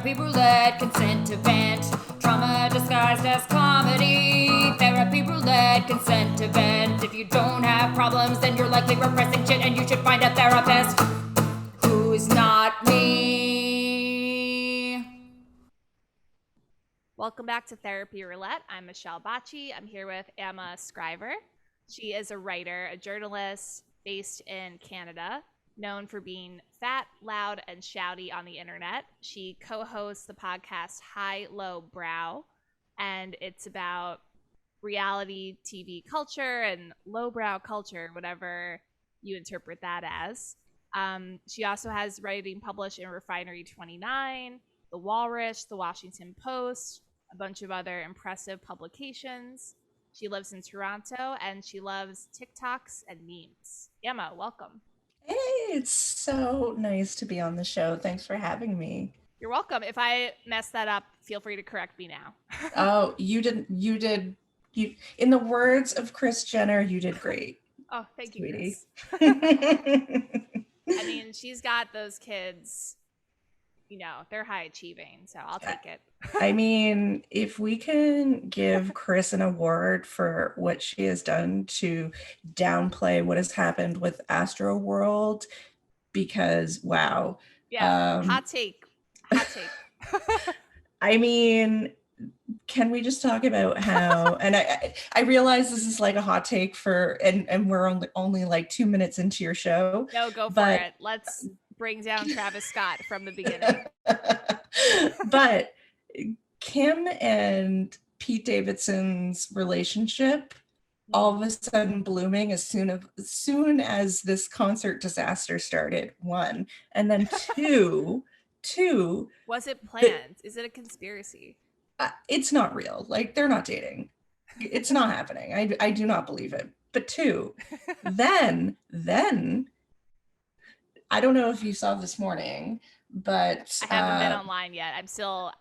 Therapy Roulette, consent event. Trauma disguised as comedy. Therapy Roulette, consent event. If you don't have problems, then you're likely repressing shit and you should find a therapist who's not me. Welcome back to Therapy Roulette. I'm Michele Baci. I'm here with Ama Scriver. She is a writer, a journalist based in Canada, known for being fat, loud, and shouty on the internet. She co-hosts the podcast High Low Brow, and it's about reality TV culture and lowbrow culture, whatever you interpret that as. She also has writing published in Refinery 29, The Walrus, The Washington Post, a bunch of other impressive publications. She lives in Toronto, and she loves TikToks and memes. Emma, welcome. Hey, it's so nice to be on the show. Thanks for having me. You're welcome. If I mess that up, feel free to correct me now. Oh, you did. In the words of Kris Jenner, you did great. Oh, thank you, sweetie. I mean, she's got those kids, you know, they're high achieving, so I'll take it. I mean, if we can give Kris an award for what she has done to downplay what has happened with Astroworld, because wow. Yeah, hot take. I mean, can we just talk about how, and I realize this is like a hot take and we're only like 2 minutes into your show. No, go for it. Let's bring down Travis Scott from the beginning. But Kim and Pete Davidson's relationship all of a sudden blooming as soon as this concert disaster started, one. And then two. Was it planned? Is it a conspiracy? It's not real. Like, they're not dating. It's not happening. I do not believe it. But two, then I don't know if you saw this morning, but I haven't been online yet.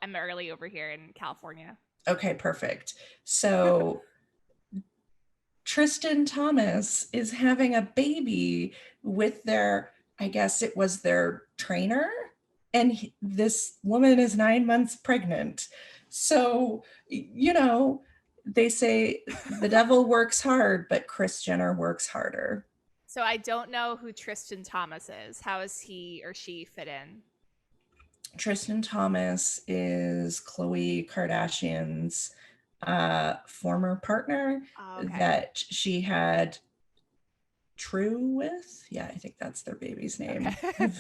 I'm early over here in California. Okay, perfect. So Tristan Thomas is having a baby with I guess it was their trainer, and this woman is 9 months pregnant. So, you know, they say the devil works hard, but Kris Jenner works harder. So I don't know who Tristan Thomas is. How is he or she fit in? Tristan Thomas is Khloe Kardashian's former partner that she had True with. Yeah, I think that's their baby's name. Okay.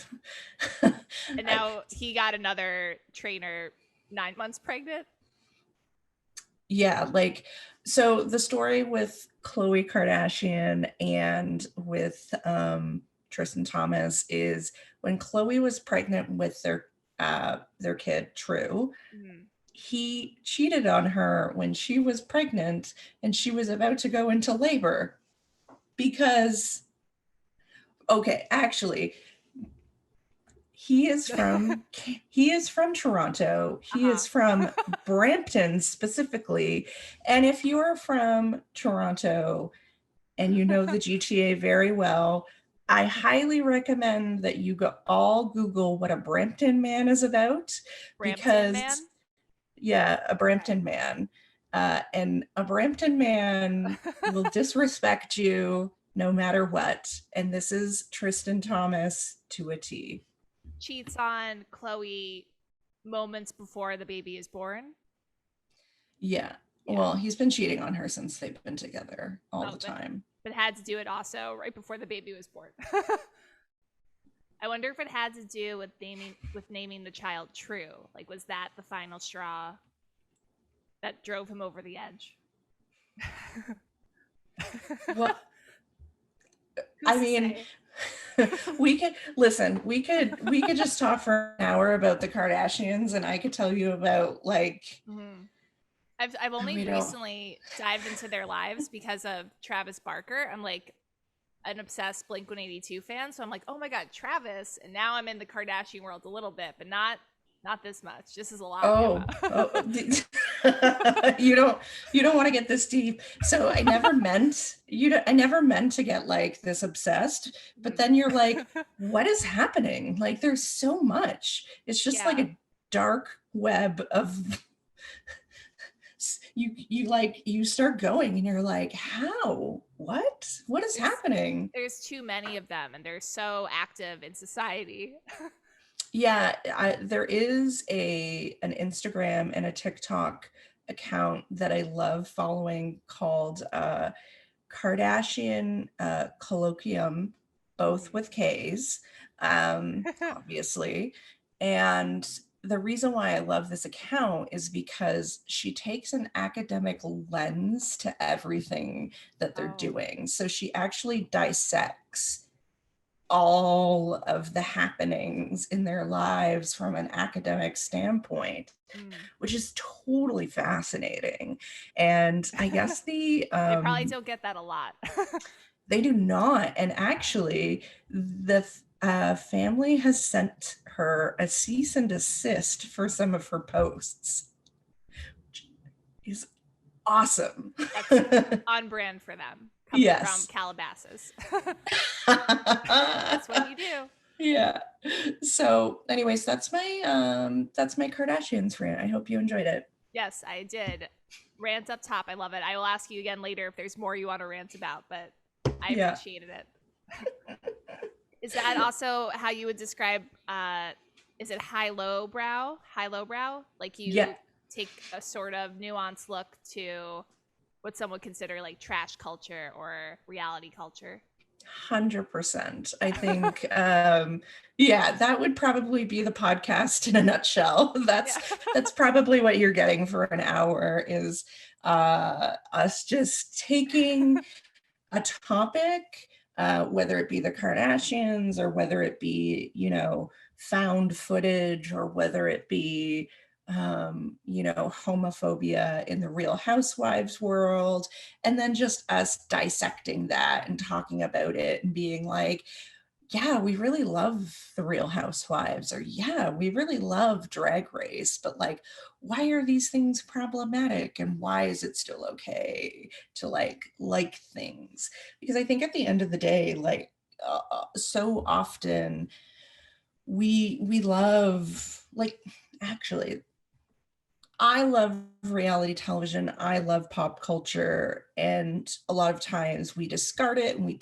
And now he got another trainer 9 months pregnant? Yeah, like, so the story with Khloe Kardashian and with Tristan Thomas is when Khloe was pregnant with their kid, True, he cheated on her when she was pregnant and she was about to go into labor because, okay, actually, he is from Toronto. He is from Brampton specifically. And if you're from Toronto and you know the GTA very well, I highly recommend that you all Google what a Brampton man is about. Yeah, a Brampton man. And a Brampton man will disrespect you no matter what. And this is Tristan Thomas to a T. Cheats on Khloe moments before the baby is born. Yeah. Well, he's been cheating on her since they've been together all the time. But had to do it also right before the baby was born. I wonder if it had to do with naming the child True. Like, was that the final straw that drove him over the edge? Well, I mean, we could just talk for an hour about the Kardashians, and I could tell you about like. I've only recently dived into their lives because of Travis Barker. I'm like an obsessed Blink-182 fan, so I'm like, oh my god, Travis, and now I'm in the Kardashian world a little bit, but not this much. This is a lot. You don't want to get this deep. So I never meant to get like this obsessed, but then you're like, what is happening? Like, there's so much. It's just like dark web of you start going and you're like, how? What is happening? There's too many of them, and they're so active in society. Yeah, there is an Instagram and a TikTok account that I love following called Kardashian Colloquium, both with K's, obviously. And the reason why I love this account is because she takes an academic lens to everything that they're doing. So she actually dissects all of the happenings in their lives from an academic standpoint, which is totally fascinating. And I guess they probably don't get that a lot. They do not. And actually, the family has sent her a cease and desist for some of her posts, which is awesome. That's on brand for them. Coming from Calabasas. That's what you do. Yeah. So anyways, that's my Kardashians rant. I hope you enjoyed it. Yes, I did. Rant up top. I love it. I will ask you again later if there's more you want to rant about, but I appreciated it. Is that also how you would describe is it high-low brow? High-low brow? Like you take a sort of nuanced look to what some would consider like trash culture or reality culture? 100%. I think, that would probably be the podcast in a nutshell. That's probably what you're getting for an hour is us just taking a topic, whether it be the Kardashians or whether it be, found footage or whether it be homophobia in the Real Housewives world, and then just us dissecting that and talking about it and being like, yeah, we really love the Real Housewives, or yeah, we really love Drag Race, but like, why are these things problematic and why is it still okay to like things? Because I think at the end of the day, like so often we love, like, actually, I love reality television. I love pop culture. And a lot of times we discard it and we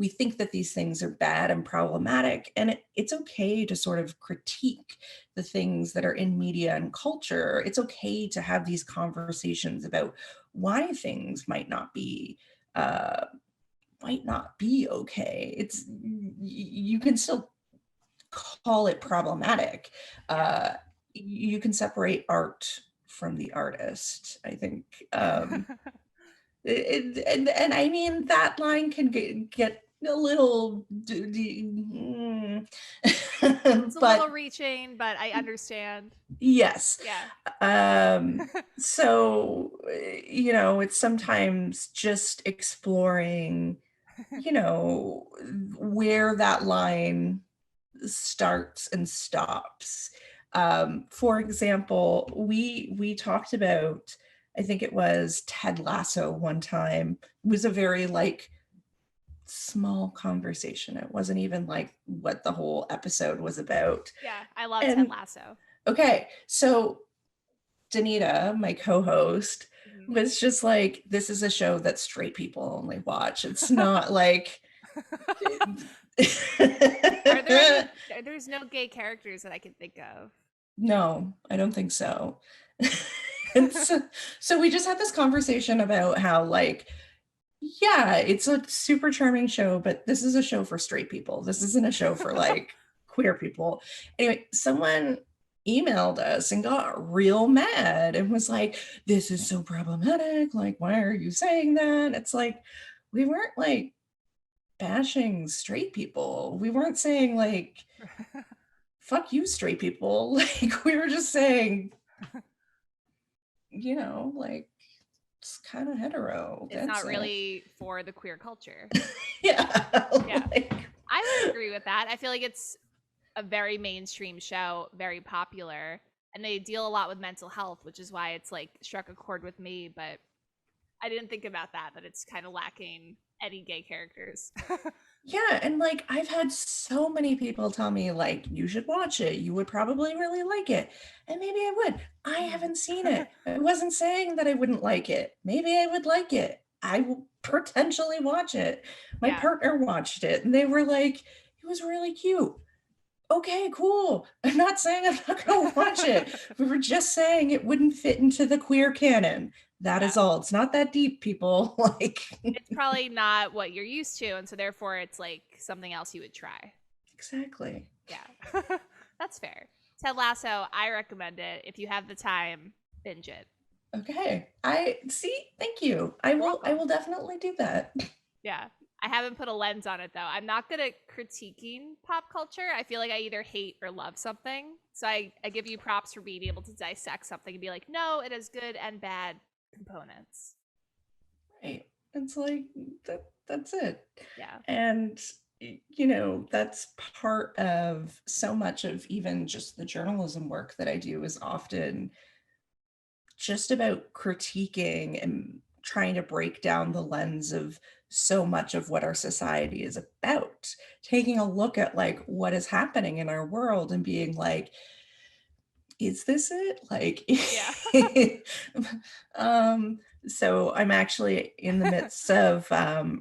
think that these things are bad and problematic. And it's okay to sort of critique the things that are in media and culture. It's okay to have these conversations about why things might not be okay. You can still call it problematic. You can separate art from the artist, I think. And I mean, that line can get a little it's a little reaching, but I understand. Yes. Yeah. So it's sometimes just exploring where that line starts and stops. For example, we talked about, I think it was Ted Lasso one time. It was a very small conversation. It wasn't even what the whole episode was about. Yeah, I love Ted Lasso. Okay, so Danita, my co-host, was just like, this is a show that straight people only watch. It's not like there's no gay characters that I can think of. No, I don't think so. And so we just had this conversation about how it's a super charming show, but this is a show for straight people. This isn't a show for queer people. Anyway, someone emailed us and got real mad and was like, this is so problematic. Like, why are you saying that? It's like, we weren't bashing straight people. We weren't saying fuck you, straight people. We were just saying, it's kind of hetero. It's not really for the queer culture. Yeah. I would agree with that. I feel like it's a very mainstream show, very popular, and they deal a lot with mental health, which is why it's struck a chord with me. But I didn't think about that it's kind of lacking any gay characters. Yeah, and like I've had so many people tell me like you should watch it. You would probably really like it. And maybe I would. I haven't seen it. I wasn't saying that I wouldn't like it. Maybe I would like it. I will potentially watch it. My Yeah. partner watched it and they were like, it was really cute. Okay, cool. I'm not saying I'm not going to watch it. We were just saying it wouldn't fit into the queer canon. That is all. It's not that deep, people. Like, It's probably not what you're used to, and so therefore it's like something else you would try. exactly. Yeah. That's fair. Ted Lasso, I recommend it. If you have the time, binge it. Okay. I see. Thank you. I will definitely do that. Yeah. I haven't put a lens on it though. I'm not good at critiquing pop culture. I feel like I either hate or love something. So I give you props for being able to dissect something and be like, no, it has good and bad components. Right. It's like that's it. Yeah. And you know, that's part of so much of even just the journalism work that I do is often just about critiquing and trying to break down the lens of so much of what our society is about, taking a look at like what is happening in our world and being like, is this it? Like, so I'm actually in the midst of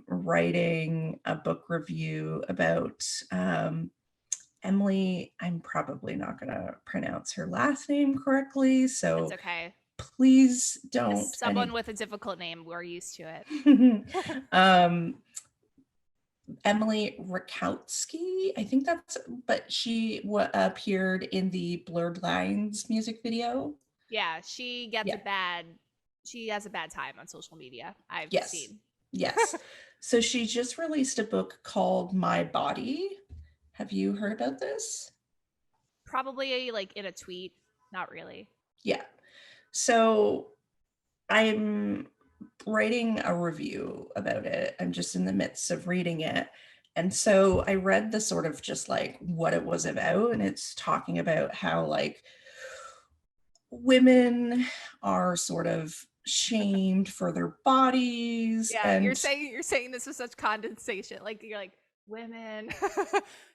writing a book review about Emily. I'm probably not going to pronounce her last name correctly, so it's okay. Please don't. As someone with a difficult name, we're used to it. Emily Rakowski, I think that's, but she appeared in the Blurred Lines music video. Yeah, she has a bad time on social media. I've seen. Yes. So she just released a book called My Body. Have you heard about this? Probably like in a tweet. Not really. Yeah. So I'm writing a review about it. I'm just in the midst of reading it. And so I read the sort of just like what it was about. And it's talking about how like women are sort of shamed for their bodies. Yeah, and you're saying this with such condensation. Like you're like women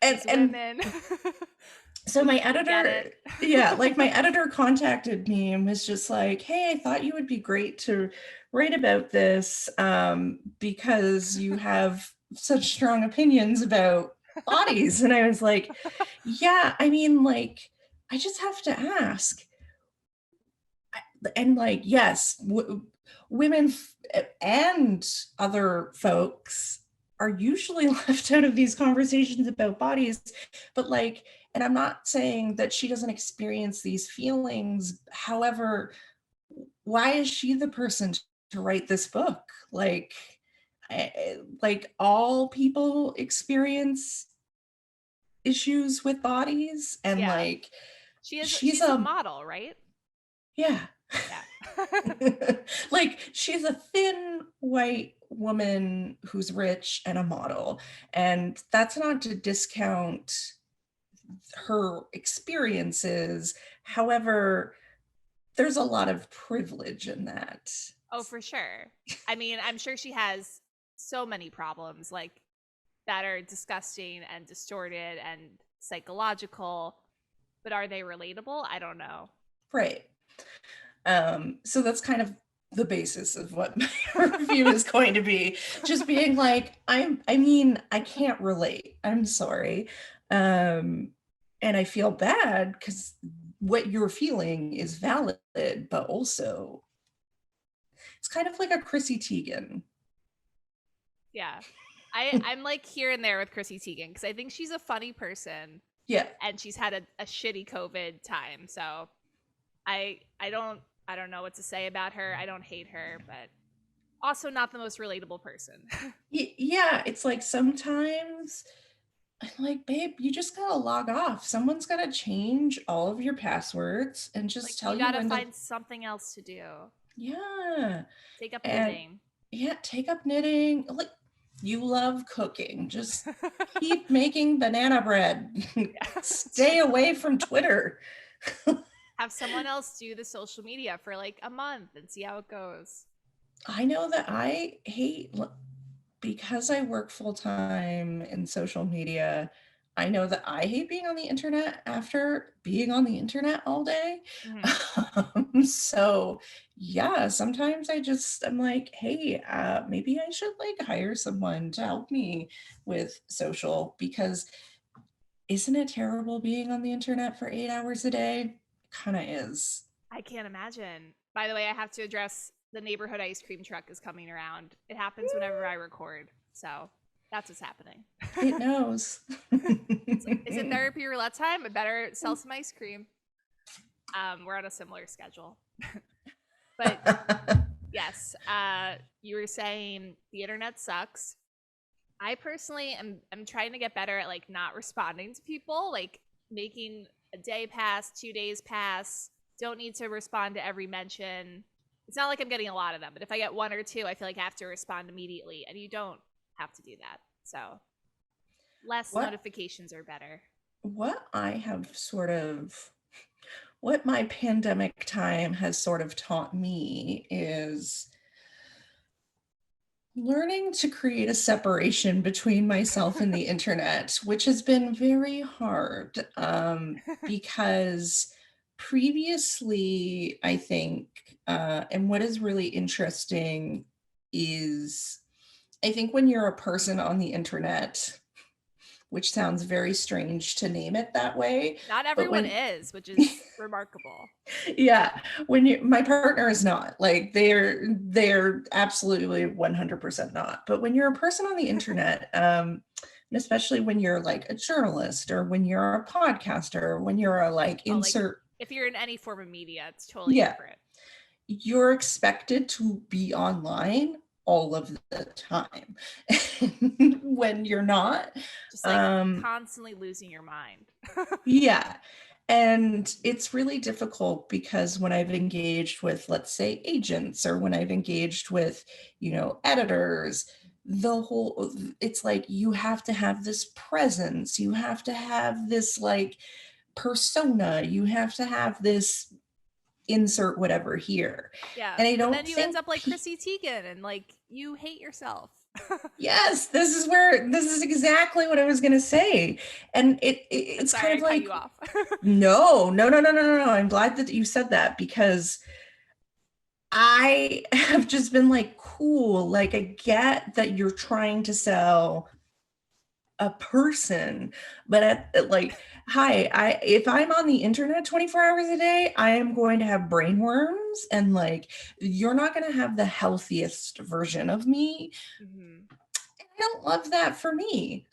and women. So my editor, like my editor contacted me and was just like, hey, I thought you would be great to write about this because you have such strong opinions about bodies. And I was like, yeah, I mean, like, I just have to ask. And like, yes, women and other folks are usually left out of these conversations about bodies, but like, and I'm not saying that she doesn't experience these feelings. However, why is she the person to write this book? Like all people experience issues with bodies, and like she's a model, right? Yeah. Like she's a thin white woman who's rich and a model, and that's not to discount her experiences. However, there's a lot of privilege in that. Oh, for sure. I mean, I'm sure she has so many problems like that are disgusting and distorted and psychological, but are they relatable? I don't know. Right. So that's kind of the basis of what my review is going to be. Just being like, I can't relate. I'm sorry. And I feel bad because what you're feeling is valid, but also it's kind of like a Chrissy Teigen. Yeah. I'm like here and there with Chrissy Teigen because I think she's a funny person. Yeah. And she's had a shitty COVID time. So I don't know what to say about her. I don't hate her, but also not the most relatable person. Yeah, it's like sometimes I'm like, babe, you just gotta log off. Someone's gotta change all of your passwords and just like, tell you gotta find something else to do. Yeah. Take up knitting. Yeah, take up knitting. Like, you love cooking. Just keep making banana bread. Stay away from Twitter. Have someone else do the social media for like a month and see how it goes. I know that I hate because I work full time in social media, I know that I hate being on the internet after being on the internet all day. So yeah, sometimes I'm like, hey, maybe I should like hire someone to help me with social, because isn't it terrible being on the internet for 8 hours a day? Kind of is. I can't imagine. By the way, I have to address the neighborhood ice cream truck is coming around. It happens whenever I record. So that's what's happening. It knows. It's like, is it therapy roulette time? I better sell some ice cream. We're on a similar schedule. But yes, you were saying the internet sucks. I personally am trying to get better at like not responding to people, like making a day pass, 2 days pass. Don't need to respond to every mention. It's not like I'm getting a lot of them, but if I get one or two, I feel like I have to respond immediately, and you don't have to do that. So less notifications are better. What my pandemic time has sort of taught me is learning to create a separation between myself and the internet, which has been very hard, because previously, I think, and what is really interesting is, I think when you're a person on the internet, which sounds very strange to name it that way. Not everyone is, which is remarkable. Yeah, my partner is not, like, they're absolutely 100% not. But when you're a person on the internet, and especially when you're like a journalist, or when you're a podcaster, or when you're a like insert, if you're in any form of media, it's totally different. You're expected to be online all of the time. When you're not, just like constantly losing your mind. Yeah. And it's really difficult because when I've engaged with, let's say, agents, or when I've engaged with, editors, it's like you have to have this presence, you have to have this like persona, you have to have this insert whatever here. Yeah. And I don't then you end up like Chrissy Teigen and like you hate yourself. Yes, this is exactly what I was gonna say. And it's sorry, kind of like, cut you off. No. I'm glad that you said that, because I have just been like, cool, like I get that you're trying to sell a person, but if I'm on the internet 24 hours a day, I am going to have brain worms, and like you're not going to have the healthiest version of me. Mm-hmm. I don't love that for me.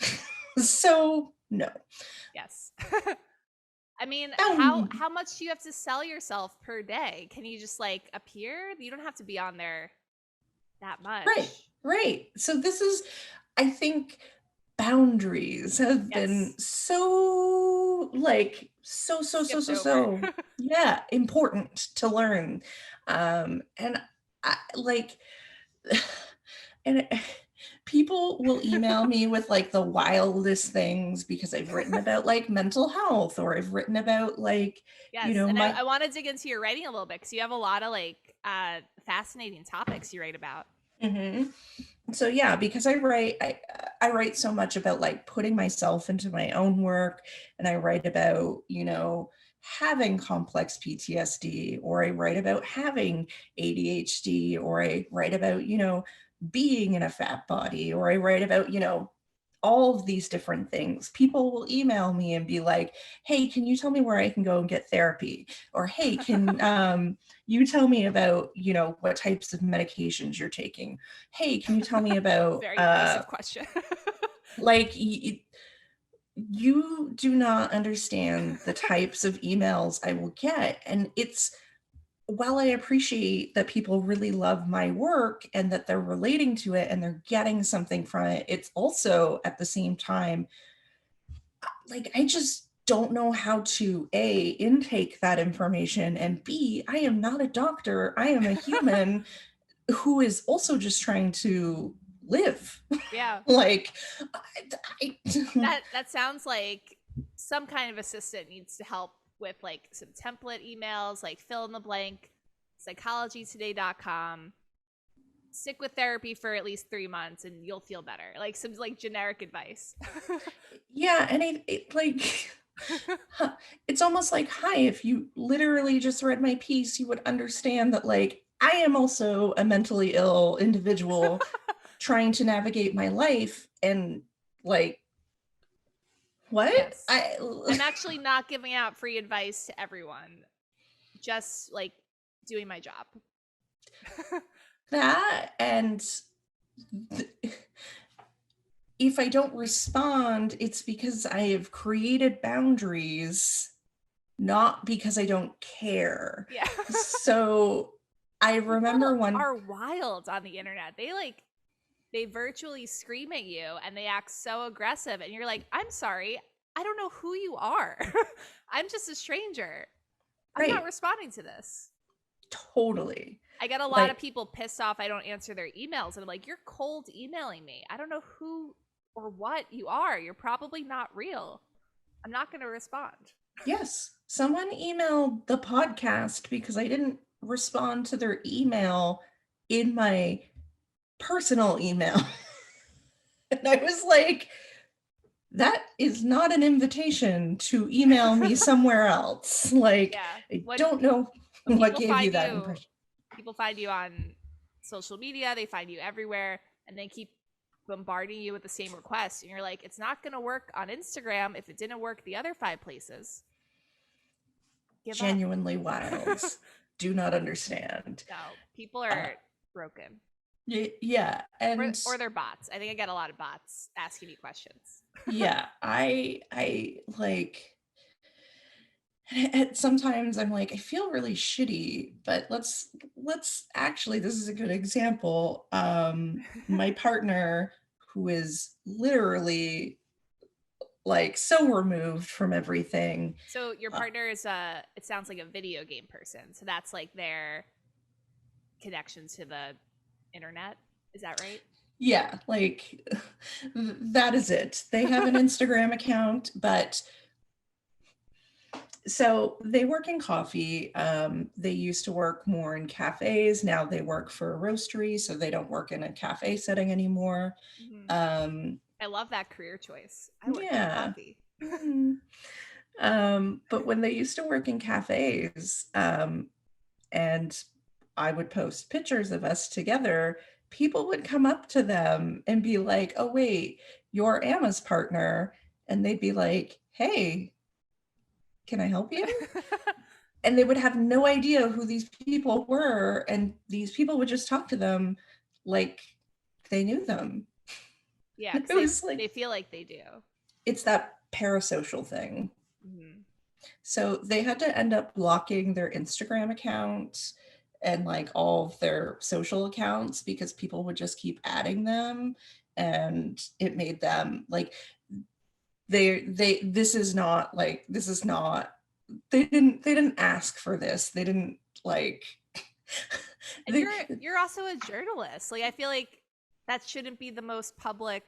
So no. Yes. I mean, how much do you have to sell yourself per day? Can you just like appear? You don't have to be on there that much. Right. So this is, I think, boundaries have been so yeah, important to learn. And I like, and people will email me with like the wildest things because I've written about like mental health, or I've written about like, I want to dig into your writing a little bit, because you have a lot of like fascinating topics you write about. Mm-hmm. So yeah, because I write so much about like putting myself into my own work, and I write about, having complex PTSD, or I write about having ADHD, or I write about, being in a fat body, or I write about, all of these different things. People will email me and be like, hey, can you tell me where I can go and get therapy? Or, hey, can you tell me about, what types of medications you're taking? Hey, can you tell me about... Very invasive question. Like, you do not understand the types of emails I will get. And while I appreciate that people really love my work and that they're relating to it and they're getting something from it, it's also at the same time, like, I just don't know how to A, intake that information, and B, I am not a doctor. I am a human who is also just trying to live. Yeah. Like, that sounds like some kind of assistant needs to help with like some template emails, like fill in the blank, psychologytoday.com, stick with therapy for at least 3 months and you'll feel better. Like some like generic advice. Yeah, and it like it's almost like, hi, if you literally just read my piece, you would understand that like I am also a mentally ill individual trying to navigate my life, and like what? Yes. I'm actually not giving out free advice to everyone. Just like doing my job. That, and if I don't respond, it's because I have created boundaries, not because I don't care. Yeah. So I remember People are wild on the internet. They virtually scream at you and they act so aggressive, and you're like, I'm sorry, I don't know who you are. I'm just a stranger. I'm not responding to this. Totally. I get a lot of people pissed off I don't answer their emails, and I'm like, you're cold emailing me. I don't know who or what you are. You're probably not real. I'm not going to respond. Yes. Someone emailed the podcast because I didn't respond to their email in my personal email. And I was like, that is not an invitation to email me somewhere else. Like, yeah. I don't know what gave you that impression. People find you on social media. They find you everywhere, and they keep bombarding you with the same requests. And you're like, it's not going to work on Instagram if it didn't work the other 5 places. Genuinely wild. Do not understand. No, people are broken. Yeah, and or they're bots. I think I get a lot of bots asking me questions. Yeah, I like. And sometimes I'm like, I feel really shitty, but let's actually, this is a good example. My partner, who is literally like so removed from everything. So your partner is it sounds like a video game person. So that's like their connection to the internet. Is that right? Yeah, like that is it. They have an Instagram account, but so they work in coffee. They used to work more in cafes. Now they work for a roastery, so they don't work in a cafe setting anymore. Mm-hmm. I love that career choice. I work in coffee. But when they used to work in cafes, and I would post pictures of us together, people would come up to them and be like, oh, wait, you're Ama's partner. And they'd be like, hey, can I help you? And they would have no idea who these people were. And these people would just talk to them like they knew them. Yeah, they feel like they do. It's that parasocial thing. Mm-hmm. So they had to end up blocking their Instagram accounts and like all of their social accounts because people would just keep adding them, and it made them like they didn't ask for this. They didn't like. And you're also a journalist. Like I feel like that shouldn't be the most public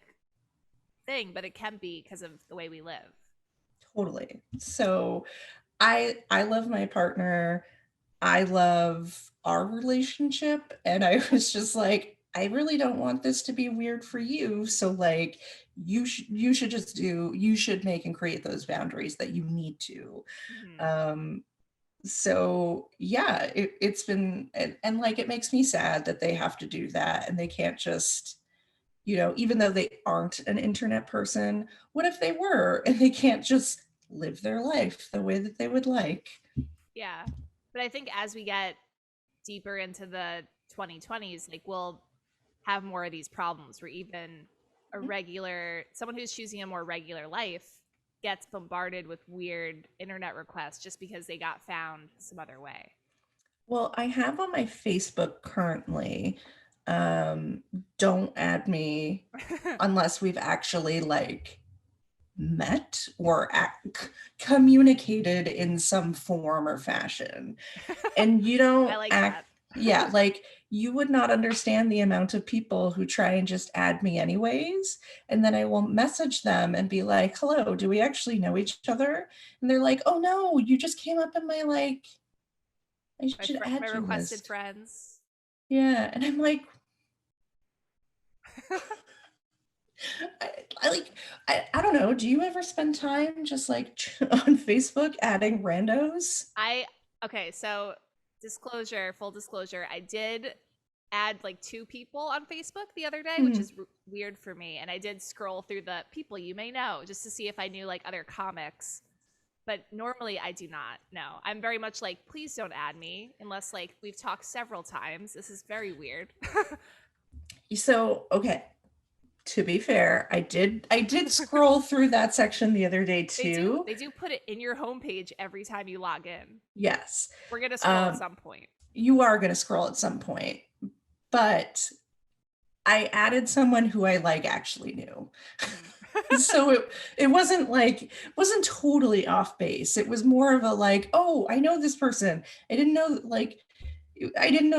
thing, but it can be because of the way we live. Totally. So I love my partner. I love our relationship. And I was just like, I really don't want this to be weird for you. So like, you should make and create those boundaries that you need to. Mm-hmm. So yeah, it's been, and like, it makes me sad that they have to do that and they can't just, even though they aren't an internet person, what if they were and they can't just live their life the way that they would like? Yeah. But I think as we get deeper into the 2020s, like we'll have more of these problems where even someone who's choosing a more regular life gets bombarded with weird internet requests just because they got found some other way. Well, I have on my Facebook currently, don't add me unless we've actually like met or communicated in some form or fashion. And you don't I like that. Yeah, like you would not understand the amount of people who try and just add me anyways. And then I will message them and be like, hello, do we actually know each other? And they're like, oh no, you just came up in my my requested friends. Yeah. And I'm like, I don't know. Do you ever spend time just like on Facebook adding randos? Okay, so full disclosure, I did add like 2 people on Facebook the other day, which is weird for me. And I did scroll through the people you may know just to see if I knew like other comics. But normally I do not. No, I'm very much like, please don't add me unless like we've talked several times. This is very weird. So, okay. To be fair, I did scroll through that section the other day too. They do put it in your homepage every time you log in. Yes. We're going to scroll at some point. You are going to scroll at some point. But I added someone who I like actually knew. So it wasn't totally off base. It was more of a like, oh, I know this person. I didn't know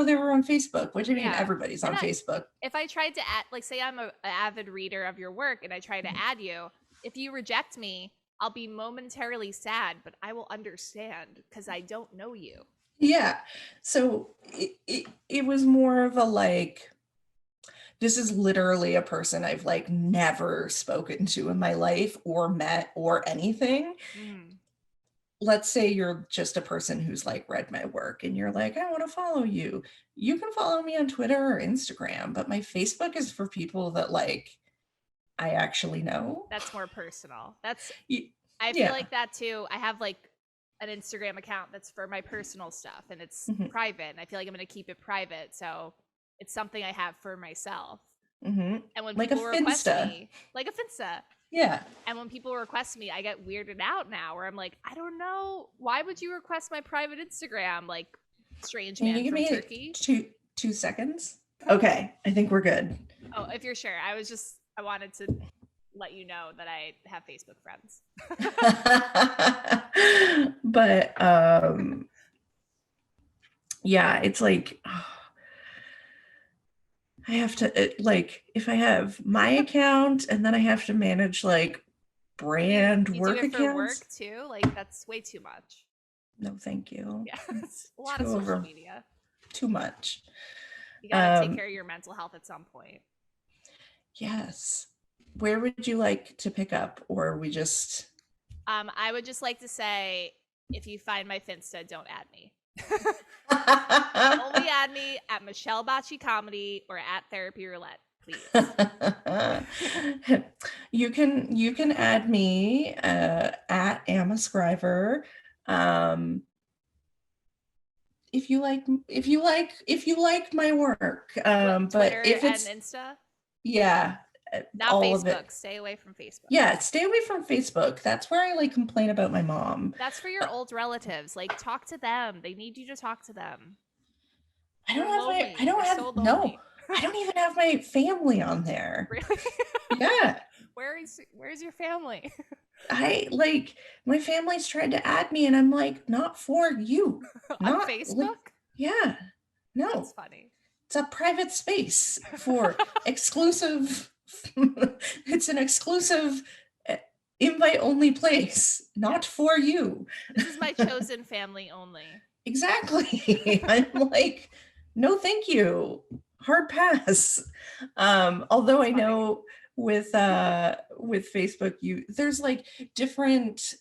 they were on Facebook, which I mean, everybody's on Facebook. If I tried to add, like, say I'm an avid reader of your work and I try to add you, if you reject me, I'll be momentarily sad, but I will understand because I don't know you. Yeah. So it was more of a like, this is literally a person I've like never spoken to in my life or met or anything. Let's say you're just a person who's like read my work and you're like, I want to follow you. You can follow me on Twitter or Instagram, but my Facebook is for people that like I actually know. That's more personal. I feel like that too. I have like an Instagram account that's for my personal stuff and it's private. And I feel like I'm going to keep it private. So it's something I have for myself. And when like people request me, like a Finsta. Yeah. And when people request me, I get weirded out now where I'm like, I don't know. Why would you request my private Instagram? Like, strange man from Turkey. 2 seconds? Okay. I think we're good. Oh, if you're sure. I wanted to let you know that I have Facebook friends. But, yeah, it's like... I have to like if I have my account and then I have to manage like brand you work do it accounts. For work too? Like that's way too much. No, thank you. Yeah, it's a lot of social media. Too much. You gotta take care of your mental health at some point. Yes. Where would you like to pick up, or we just? I would just like to say, if you find my Finsta, don't add me. Only add me at Michele Baci Comedy or at Therapy Roulette, please. You can add me at Ama Scriver. If you like my work. But Twitter if it's and Insta? Yeah. Not all Facebook. Of it. Stay away from Facebook. Yeah, stay away from Facebook. That's where I like complain about my mom. That's for your old relatives. Like talk to them. They need you to talk to them. I don't even have my family on there. Really? Yeah. Where's your family? My family's tried to add me and I'm like, not for you. On Facebook? Yeah. No. That's funny. It's a private space for exclusive. It's an exclusive invite only place, not for you. This is my chosen family only. Exactly. I'm like, no, thank you. Hard pass. Although I know with Facebook, there's like different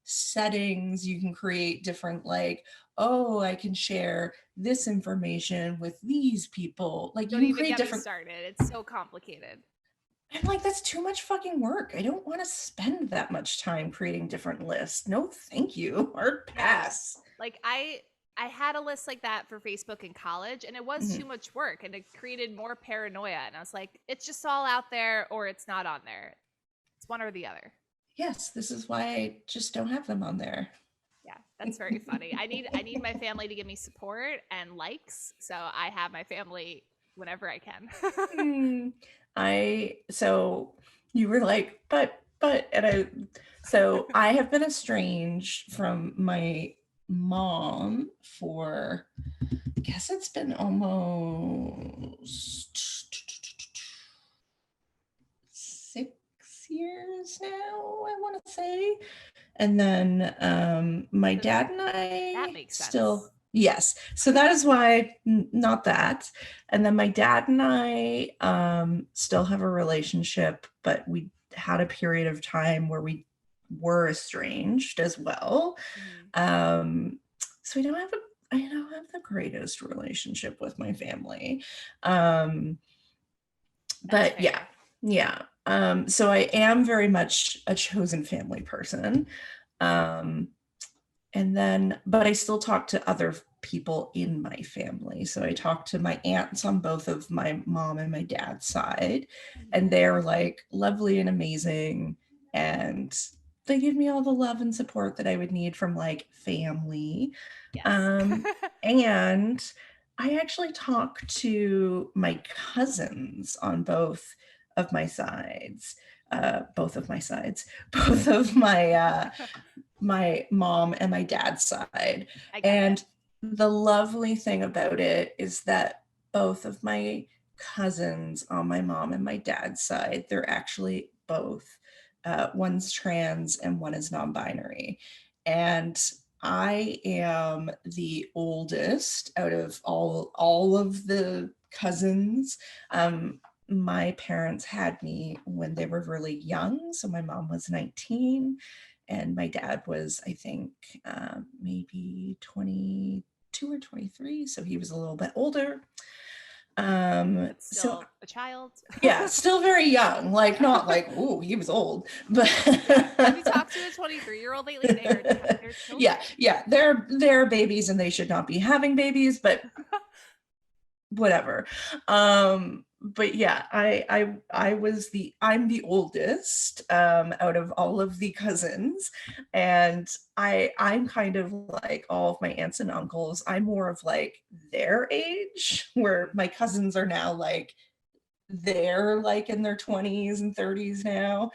settings. You can create different like, oh, I can share this information with these people. Like don't you even create get different. Me started. It's so complicated. I'm like, that's too much fucking work. I don't want to spend that much time creating different lists. No, thank you. Hard pass. Like I had a list like that for Facebook in college and it was too much work and it created more paranoia. And I was like, it's just all out there or it's not on there. It's one or the other. Yes, this is why I just don't have them on there. Yeah, that's very funny. I need my family to give me support and likes. So I have my family whenever I can. So you were like, but, so I have been estranged from my mom for, I guess it's been almost 6 years now, I want to say. And then my dad and I that makes still sense. Yes. So that is why not that. And then my dad and I still have a relationship, but we had a period of time where we were estranged as well. So I don't have the greatest relationship with my family. But yeah. So I am very much a chosen family person. But I still talk to other people in my family. So I talk to my aunts on both of my mom and my dad's side, and they're like lovely and amazing. And they give me all the love and support that I would need from like family. Yes. And I actually talk to my cousins on both of my sides, both of my mom and my dad's side. And the lovely thing about it is that both of my cousins on my mom and my dad's side, they're actually both, one's trans and one is non-binary. And I am the oldest out of all of the cousins. My parents had me when they were really young. So my mom was 19 and my dad was, I think, maybe 22 or 23. So he was a little bit older. But still a child. Yeah, still very young. Like, not like, oh, he was old. But have you talked to a 23-year-old lately? They're children. Yeah. They're babies and they should not be having babies, but whatever. But yeah, I'm the oldest out of all of the cousins, and I'm kind of like all of my aunts and uncles. I'm more of like their age, where my cousins are now like they're like in their 20s and 30s now,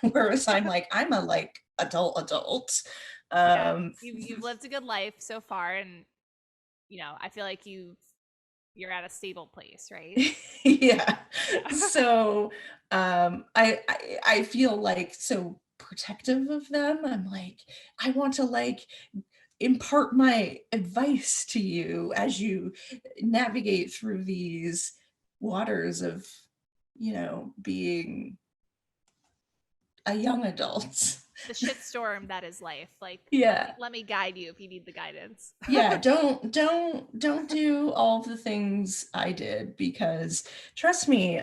whereas I'm a like adult. You've lived a good life so far, and I feel like you're at a stable place, right? Yeah. So I feel like so protective of them. I'm like, I want to like impart my advice to you as you navigate through these waters of, being a young adult. The shitstorm that is life. Like, yeah. Let me guide you if you need the guidance. Yeah, don't do all the things I did, because trust me,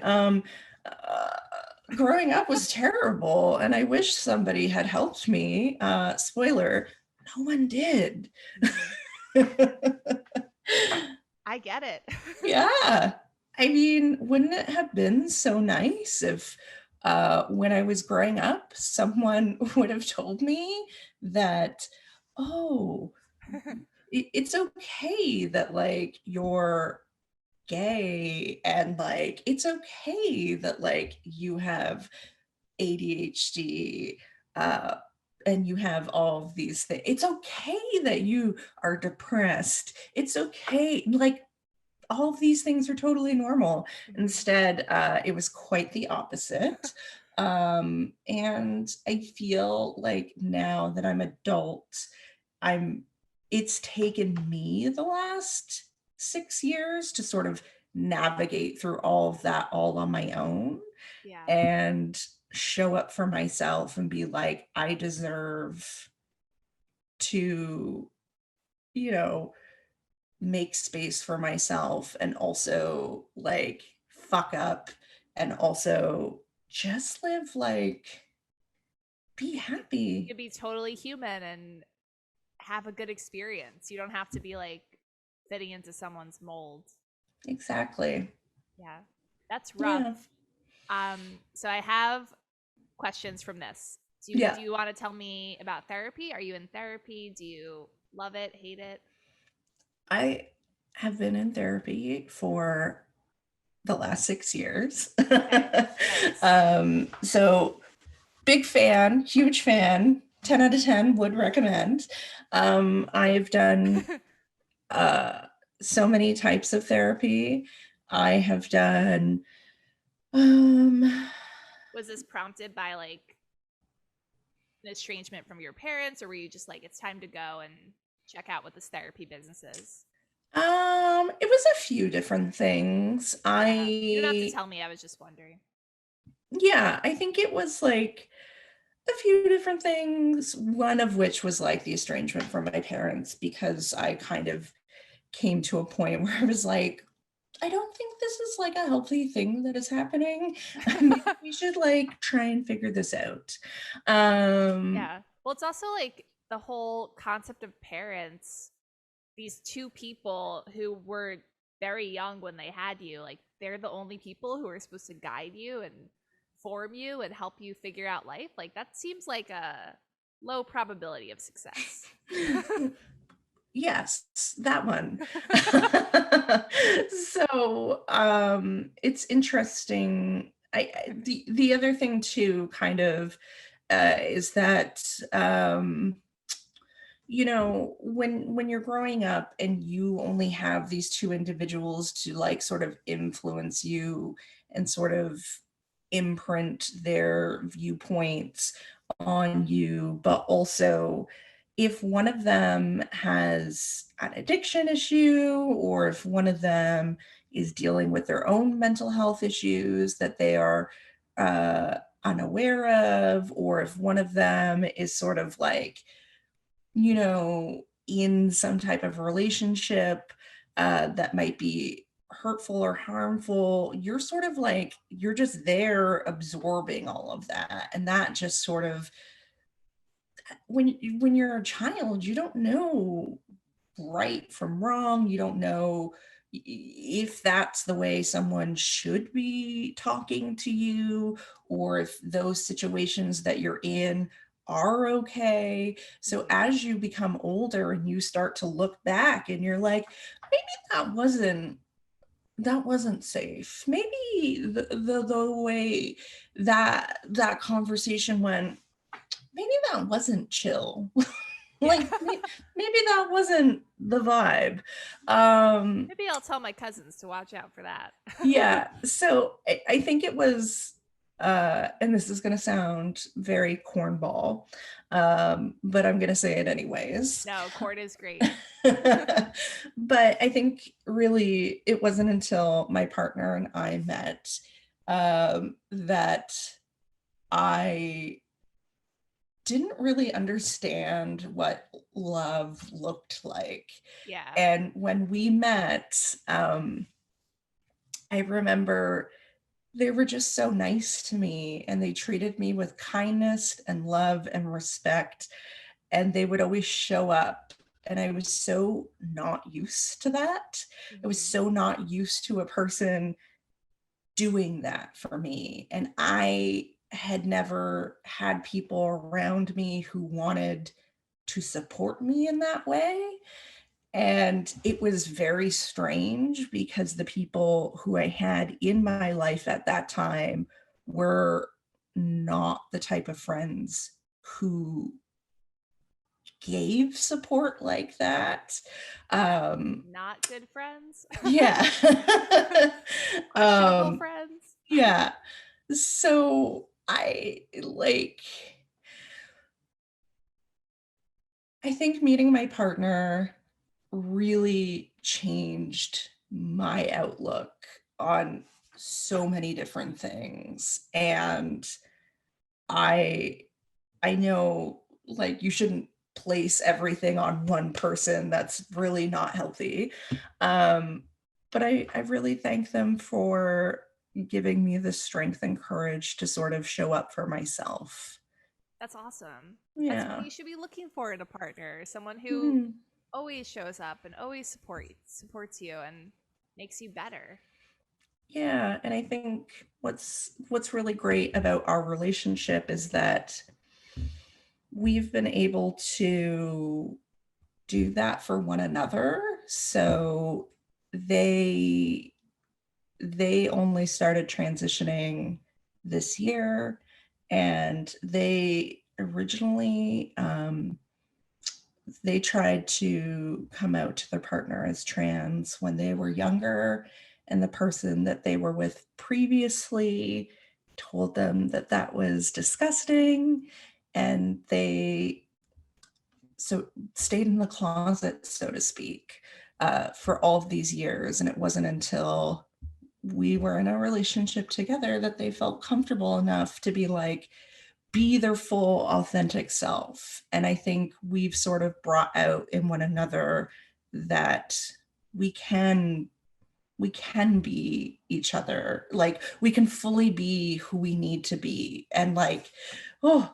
growing up was terrible and I wish somebody had helped me. Spoiler, no one did. I get it. Yeah. I mean, wouldn't it have been so nice if when I was growing up, someone would have told me that, oh, it's okay that like you're gay, and like it's okay that like you have ADHD, and you have all of these things. It's okay that you are depressed. It's okay. Like all of these things are totally normal. Instead, it was quite the opposite. And I feel like now that I'm adult, it's taken me the last 6 years to sort of navigate through all of that all on my own. Yeah. And show up for myself and be like, I deserve to, make space for myself, and also like fuck up, and also just live like, be happy. You could be totally human and have a good experience. You don't have to be like fitting into someone's mold. Exactly. Yeah, that's rough. Yeah. So I have questions from this. Do you want to tell me about therapy? Are you in therapy? Do you love it, hate it? I have been in therapy for the last 6 years. Okay. Nice. So big fan, huge fan, 10 out of 10 would recommend. I've done so many types of therapy. I have done was this prompted by like an estrangement from your parents, or were you just like, it's time to go? And check out what this therapy business is? It was a few different things. You don't have to tell me. I was just wondering. Yeah, I think it was like a few different things, one of which was like the estrangement from my parents, because I kind of came to a point where I was like, I don't think this is like a healthy thing that is happening. Maybe we should like try and figure this out. Yeah. Well, it's also like the whole concept of parents, these two people who were very young when they had you, like they're the only people who are supposed to guide you and form you and help you figure out life. Like that seems like a low probability of success. Yes, that one. So it's interesting. The other thing too kind of is that you know, when you're growing up and you only have these two individuals to like sort of influence you and sort of imprint their viewpoints on you, but also if one of them has an addiction issue, or if one of them is dealing with their own mental health issues that they are unaware of, or if one of them is sort of like, you know, in some type of relationship that might be hurtful or harmful, you're sort of like, you're just there absorbing all of that. And that just sort of, when you're a child, you don't know right from wrong. You don't know if that's the way someone should be talking to you, or if those situations that you're in are okay. So as you become older and you start to look back and you're like, maybe that wasn't safe. Maybe the way that conversation went, maybe that wasn't chill. Like maybe that wasn't the vibe. Maybe I'll tell my cousins to watch out for that. Yeah. So I think it was, and this is going to sound very cornball, but I'm going to say it anyways. No, corn is great. But I think really it wasn't until my partner and I met that I didn't really understand what love looked like. Yeah. And when we met, I remember they were just so nice to me, and they treated me with kindness and love and respect, and they would always show up. And I was so not used to that. I was so not used to a person doing that for me. And I had never had people around me who wanted to support me in that way. And it was very strange because the people who I had in my life at that time were not the type of friends who gave support like that. Not good friends. Yeah. Questionable friends. Yeah. So I think meeting my partner really changed my outlook on so many different things. And I know like you shouldn't place everything on one person. That's really not healthy. But I really thank them for giving me the strength and courage to sort of show up for myself. That's awesome. Yeah. That's what you should be looking for in a partner. Someone who always shows up and always supports you and makes you better. Yeah, and I think what's really great about our relationship is that we've been able to do that for one another. So they only started transitioning this year, and they originally they tried to come out to their partner as trans when they were younger, and the person that they were with previously told them that that was disgusting, and they stayed in the closet, so to speak, for all of these years. And it wasn't until we were in a relationship together that they felt comfortable enough to be like, be their full authentic self. And I think we've sort of brought out in one another that we can be each other. Like we can fully be who we need to be. And like, oh,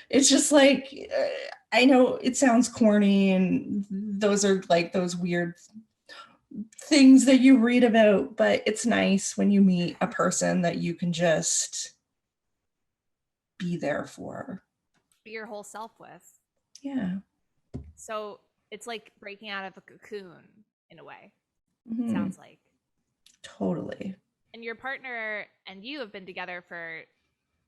it's just like, I know it sounds corny and those are like those weird things that you read about, but it's nice when you meet a person that you can just be there for. Be your whole self with. Yeah. So it's like breaking out of a cocoon in a way. Mm-hmm. Sounds like. Totally. And your partner and you have been together for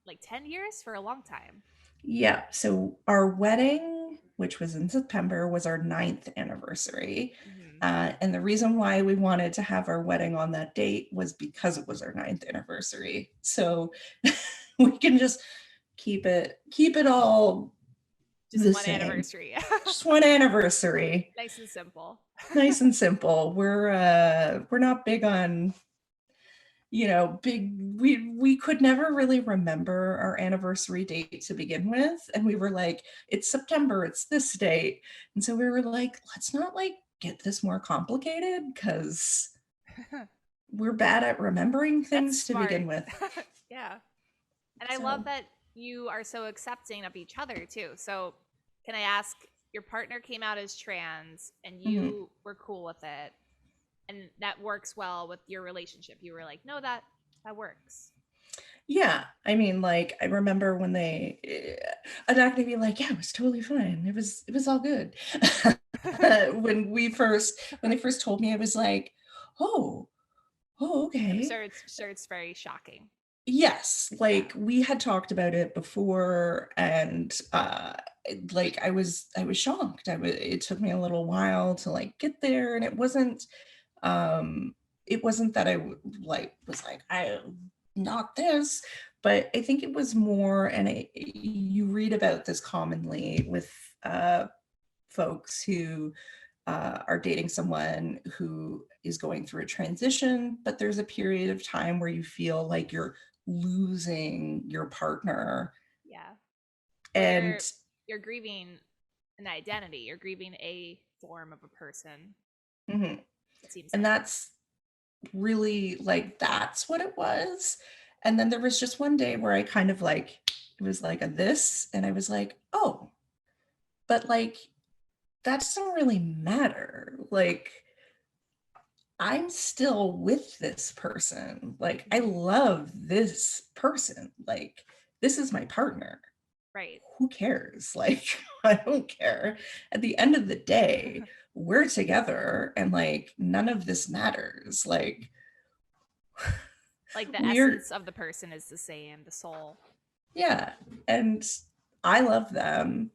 like 10 years, for a long time. Yeah. So our wedding, which was in September, was our 9th anniversary. Mm-hmm. And the reason why we wanted to have our wedding on that date was because it was our 9th anniversary. So we can just keep it all just one same. Anniversary. Just one anniversary. Nice and simple. Nice and simple. We're not big on, we could never really remember our anniversary date to begin with. And we were like, it's September, it's this date. And so we were like, let's not like get this more complicated because we're bad at remembering things to begin with. Yeah. And I love that you are so accepting of each other too. So can I ask, your partner came out as trans and you mm-hmm. were cool with it, and that works well with your relationship. You were like, no, that works. Yeah. I mean, like, I remember when I'm not gonna be like, yeah, it was totally fine. It was all good. when they first told me, I was like, oh, okay. I'm sure it's very shocking. Yes, like we had talked about it before, and like I was shocked. It took me a little while to like get there, and it wasn't that I was like, I not this, but I think it was more, and you read about this commonly with folks who are dating someone who is going through a transition, but there's a period of time where you feel like you're losing your partner. Yeah. And you're grieving an identity. You're grieving a form of a person. Mm-hmm. It seems and like. That's really like, that's what it was. And then there was just one day where I kind of like, it was like a this, and I was like, oh, but like, that doesn't really matter. Like, I'm still with this person. Like, I love this person. Like, this is my partner. Right. Who cares? Like, I don't care. At the end of the day, we're together, and like, none of this matters. Like the essence of the person is the same, the soul. Yeah. And I love them.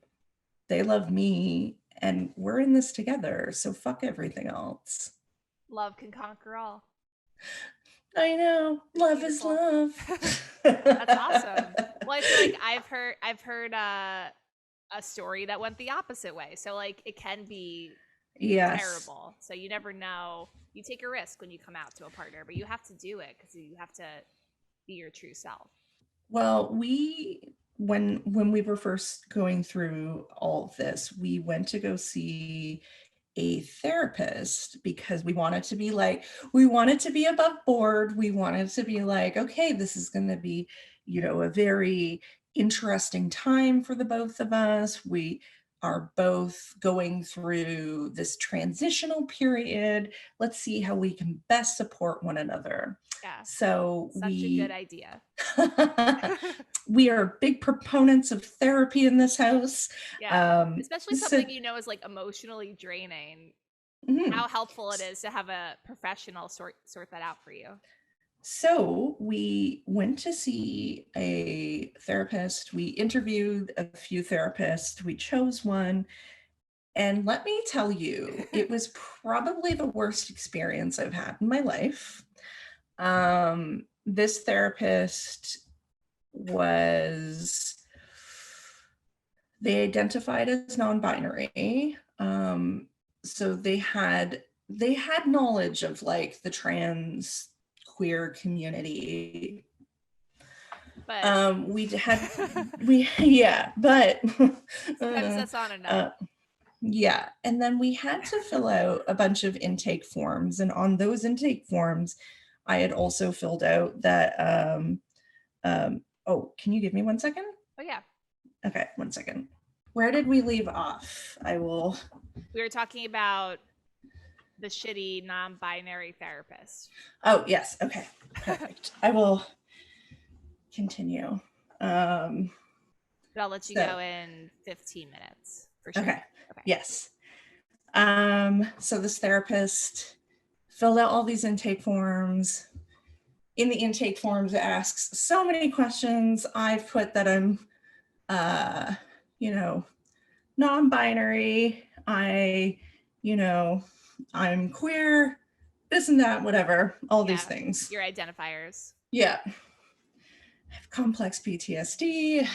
They love me. And we're in this together. So fuck everything else. Love can conquer all. I know. Love Beautiful. Is love. That's awesome. Well, I feel like I've heard a story that went the opposite way. So like, it can be terrible. So you never know. You take a risk when you come out to a partner, but you have to do it because you have to be your true self. Well, when we were first going through all of this, we went to go see a therapist because we wanted to be above board. We wanted to be like, okay, this is going to be, a very interesting time for the both of us. We are both going through this transitional period. Let's see how we can best support one another. Yeah. So such a good idea. We are big proponents of therapy in this house. Yeah. Especially something is like emotionally draining. Mm-hmm. How helpful it is to have a professional sort that out for you. So we went to see a therapist. We interviewed a few therapists. We chose one. And let me tell you, it was probably the worst experience I've had in my life. This therapist was They identified as non-binary. So they had knowledge of like the trans queer community. But yeah, but sometimes that's not enough. Yeah, and then we had to fill out a bunch of intake forms, and on those intake forms, I had also filled out that. Oh, can you give me 1 second? Oh yeah. Okay, 1 second. Where did we leave off? We were talking about the shitty non-binary therapist. Oh yes. Okay. Perfect. I will continue. But I'll let you go in 15 minutes for sure. Okay. Yes. So this therapist filled out all these intake forms. In the intake forms, it asks so many questions. I've put that I'm, non-binary. I'm queer, this and that, whatever, all these things. Your identifiers. Yeah. I have complex PTSD,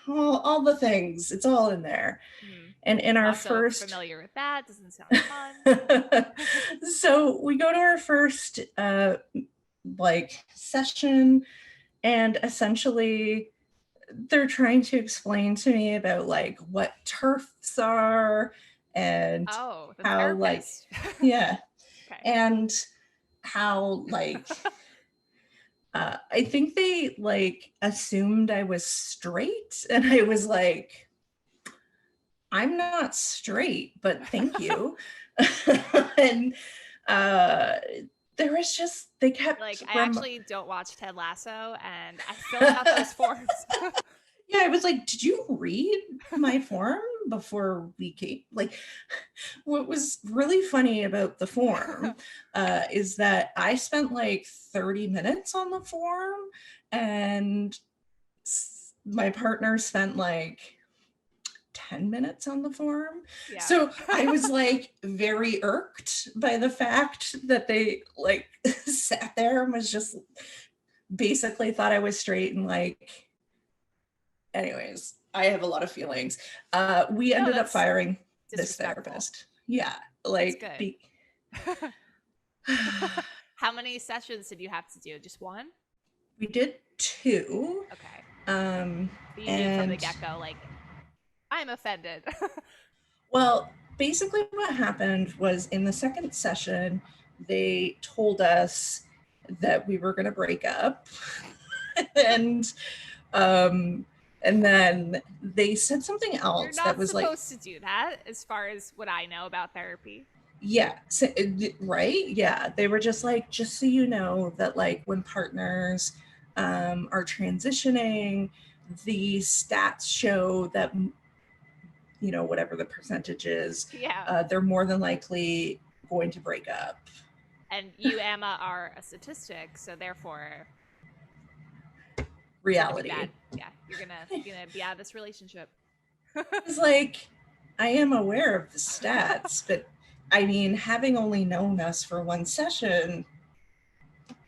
all the things. It's all in there. And in our also first, familiar with that, doesn't sound fun. So we go to our first session, and essentially they're trying to explain to me about like what TERFs are and how therapist. Yeah. Okay. And how I think they assumed I was straight, and I was like, I'm not straight, but thank you. And there was just, they kept I actually don't watch Ted Lasso, and I filled out those forms. Yeah, I was like, did you read my form before we came? What was really funny about the form is that I spent 30 minutes on the form, and my partner spent 10 minutes on the form. Yeah. So I was very irked by the fact that they sat there and was just basically thought I was straight, and anyways, I have a lot of feelings. We ended up firing this therapist. Yeah. How many sessions did you have to do? Just one? We did 2. Okay. But you knew from the get-go, I'm offended. Well, basically what happened was in the second session, they told us that we were going to break up. And then they said something else that was You're not supposed to do that, as far as what I know about therapy. Yeah. So, right. Yeah. They were just just so you know that when partners are transitioning, the stats show that, whatever the percentage is, they're more than likely going to break up. And you, Ama, are a statistic, so therefore reality. Yeah, you're gonna be out of this relationship. It's I am aware of the stats, but I mean, having only known us for one session,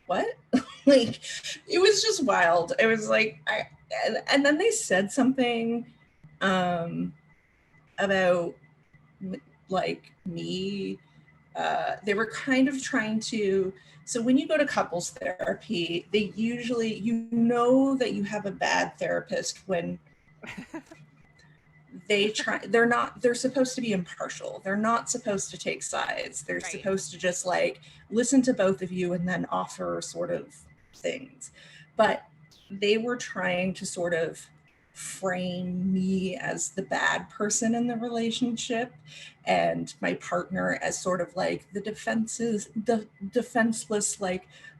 what? It was just wild. It was and then they said something about me. They were kind of trying to, so when you go to couples therapy, they usually, that you have a bad therapist when they're supposed to be impartial. They're not supposed to take sides. They're supposed to just listen to both of you and then offer sort of things. But they were trying to sort of frame me as the bad person in the relationship, and my partner as sort of the defenseless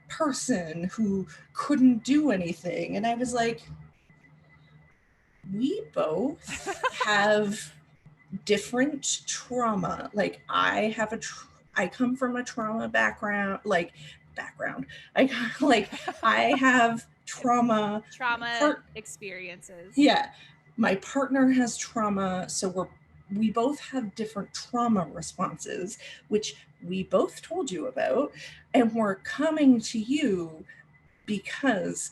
person who couldn't do anything. And I was we both have different trauma. I come from a trauma background. I have trauma experiences. Yeah. My partner has trauma, so we both have different trauma responses, which we both told you about, and we're coming to you because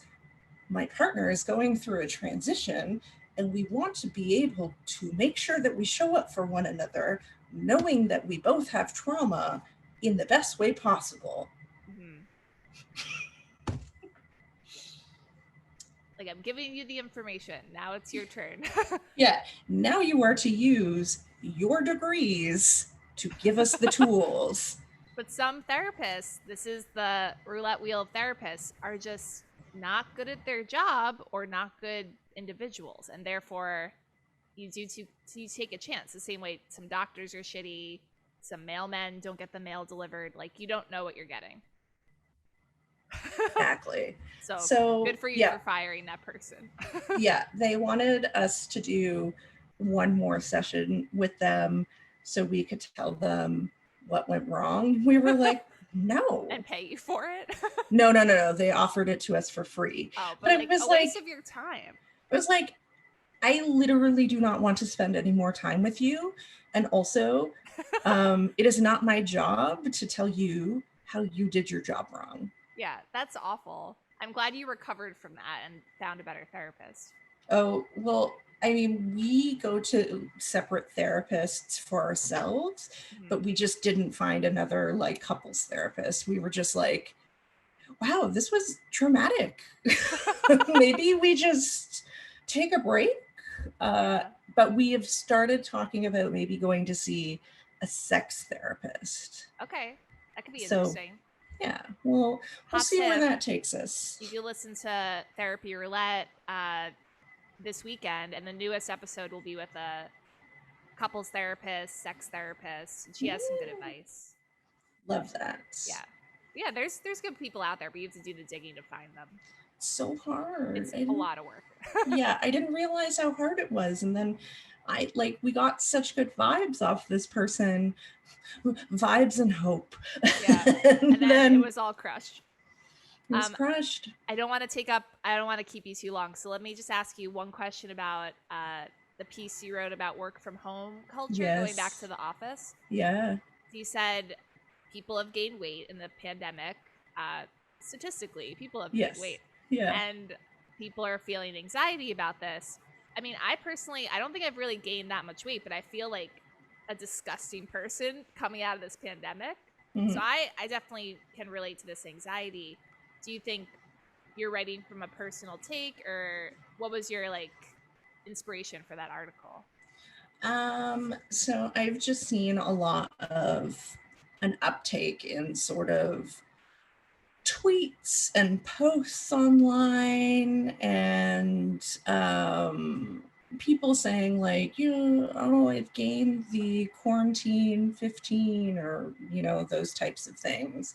my partner is going through a transition, and we want to be able to make sure that we show up for one another, knowing that we both have trauma in the best way possible. Like, I'm giving you the information. Now it's your turn. Yeah. Now you are to use your degrees to give us the tools. But some therapists, this is the roulette wheel of therapists, are just not good at their job or not good individuals. And therefore, you take a chance. The same way some doctors are shitty, some mailmen don't get the mail delivered. Like, you don't know what you're getting. Exactly. So good for you for firing that person. Yeah, they wanted us to do one more session with them so we could tell them what went wrong. We were like, no. And pay you for it? No. They offered it to us for free. Oh, but it was a waste of your time. It was like, I literally do not want to spend any more time with you. And also, it is not my job to tell you how you did your job wrong. Yeah, that's awful. I'm glad you recovered from that and found a better therapist. Oh, well, I mean, we go to separate therapists for ourselves, but we just didn't find another like couples therapist. We were just like, wow, this was traumatic. Maybe we just take a break. But we have started talking about maybe going to see a sex therapist. Okay, that could be interesting. Yeah, well, we'll see where that takes us. You can listen to Therapy Roulette this weekend, and the newest episode will be with a couples therapist, sex therapist, and she has some good advice. Love that. Yeah. There's good people out there, but you have to do the digging to find them. It's so hard. It's a lot of work. Yeah, I didn't realize how hard it was, and then we got such good vibes off this person. Vibes and hope. Yeah. And then it was all crushed. It was crushed. I don't want to keep you too long. So let me just ask you one question about the piece you wrote about work from home culture, going back to the office. Yeah. You said people have gained weight in the pandemic. Statistically, people have gained weight. Yeah. And people are feeling anxiety about this. I mean, I don't think I've really gained that much weight, but I feel like a disgusting person coming out of this pandemic. Mm-hmm. So I definitely can relate to this anxiety. Do you think you're writing from a personal take, or what was your inspiration for that article? So I've just seen a lot of an uptake in sort of tweets and posts online, and people saying I've gained the quarantine 15 or, those types of things.